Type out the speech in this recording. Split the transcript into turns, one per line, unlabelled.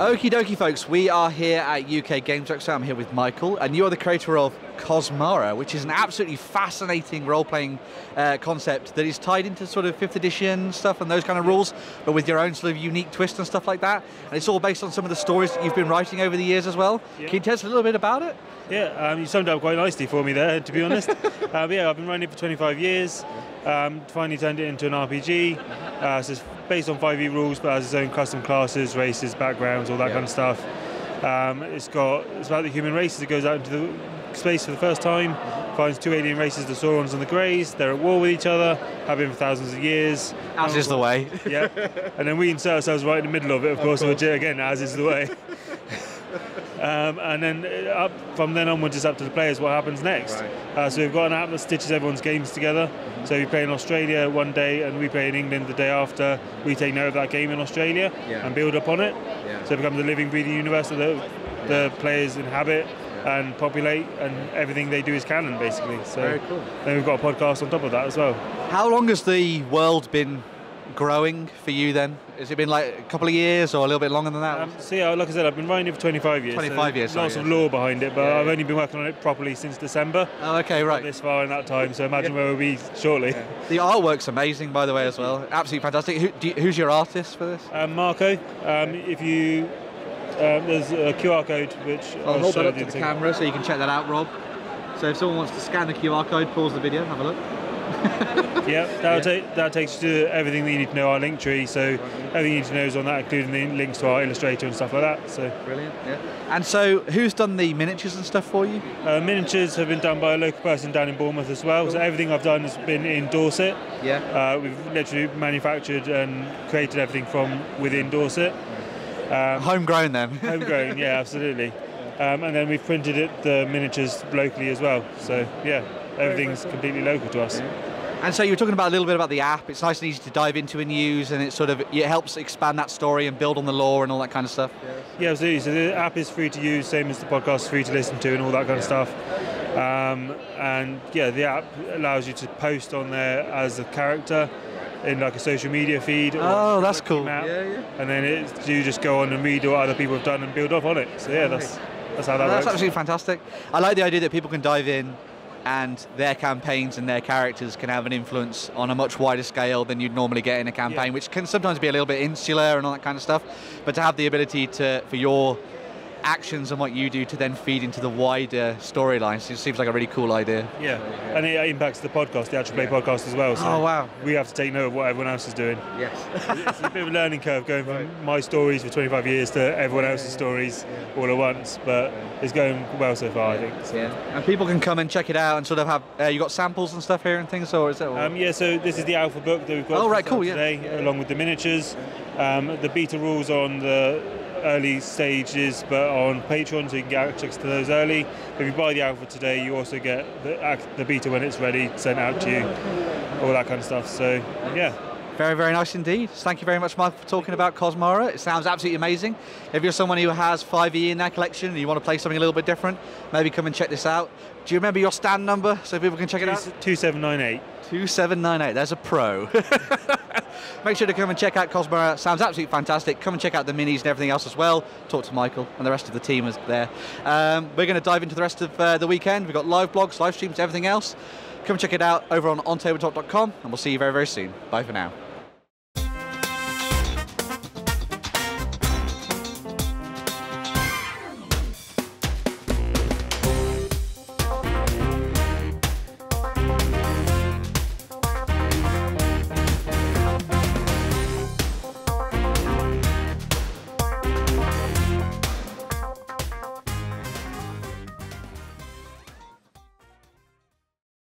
Okie dokie, folks. We are here at UK Games Expo. I'm here with Michael, and you are the creator of Cosmara, which is an absolutely fascinating role-playing concept that is tied into sort of 5th edition stuff and those kind of rules, but with your own sort of unique twist and stuff like that. And it's all based on some of the stories that you've been writing over the years as well. Yeah. Can you tell us a little bit about it?
Yeah, you summed up quite nicely for me there, to be honest. Yeah, I've been running it for 25 years. Finally turned it into an RPG. So it's based on 5e rules, but has its own custom classes, races, backgrounds, all that kind of stuff. It's about the human race as it goes out into the space for the first time, finds 2 alien races, the Saurons and the Greys. They're at war with each other, have been for thousands of years.
As is the way.
Yeah, and then we insert ourselves right in the middle of it, of course. Which, again, as is the way. And then from then onwards, it's up to the players what happens next. Right. So we've got an app that stitches everyone's games together. So we play in Australia one day and we play in England the day after. We take note of that game in Australia and build upon it. Yeah. So it becomes a living, breathing universe that the players inhabit and populate, and everything they do is canon, basically. So
very cool.
Then we've got a podcast on top of that as well.
How long has the world been growing for you then? Has it been like a couple of years or a little bit longer than that?
So yeah, like I said, I've been running it for 25 years.
25 years,
lots of lore behind it, but I've only been working on it properly since December.
Oh, okay, right.
Not this far in that time, so imagine where we'll be shortly.
Yeah. The artwork's amazing, by the way, as well. Absolutely fantastic. Who's your artist for this?
Marco. If you there's a QR code which
I'll hold that up to the camera so you can check that out, Rob. So if someone wants to scan the QR code, pause the video, have a look.
Yeah, that takes you to everything that you need to know, our link tree. So everything you need to know is on that, including the links to our Illustrator and stuff like that. So
brilliant. Yeah. And so, who's done the miniatures and stuff for you?
Miniatures have been done by a local person down in Bournemouth as well. Cool. So everything I've done has been in Dorset.
Yeah.
We've literally manufactured and created everything from within Dorset.
Homegrown then.
Homegrown, yeah, absolutely. And then we've printed the miniatures locally as well. So yeah, everything's completely local to us.
And so you were talking about a little bit about the app. It's nice and easy to dive into and use, and it helps expand that story and build on the lore and all that kind of stuff.
Yeah, absolutely. So the app is free to use, same as the podcast is free to listen to and all that kind of stuff. And yeah, the app allows you to post on there as a character in like a social media feed.
Oh, that's cool.
And then you just go on and read what other people have done and build off on it. So yeah, that's how that works.
That's absolutely fantastic. I like the idea that people can dive in and their campaigns and their characters can have an influence on a much wider scale than you'd normally get in a campaign, which can sometimes be a little bit insular and all that kind of stuff. But to have the ability for your actions and what you do to then feed into the wider storylines, it seems like a really cool idea.
Yeah, and it impacts the podcast, the actual play podcast as well. So
oh wow!
We have to take note of what everyone else is doing.
Yes,
it's a bit of a learning curve going from my stories for 25 years to everyone else's stories all at once, but it's going well so far, I think. So.
Yeah, and people can come and check it out and sort of have. You got samples and stuff here and things, or is it?
Yeah, so this is the alpha book that we've got. Today, along with the miniatures. The beta rules on the early stages, but on Patreon, so you can get access to those early. If you buy the alpha today, you also get the beta when it's ready, sent out to you, all that kind of stuff. So yeah.
Very, very nice indeed. Thank you very much, Mike, for talking about Cosmara. It sounds absolutely amazing. If you're someone who has 5e in their collection and you want to play something a little bit different, maybe come and check this out. Do you remember your stand number so people can check it out?
2798.
2798, there's a pro. Make sure to come and check out Cosmara. Sounds absolutely fantastic. Come and check out the minis and everything else as well. Talk to Michael and the rest of the team is there. We're going to dive into the rest of the weekend. We've got live blogs, live streams, everything else. Come check it out over on OnTableTop.com, and we'll see you very, very soon. Bye for now.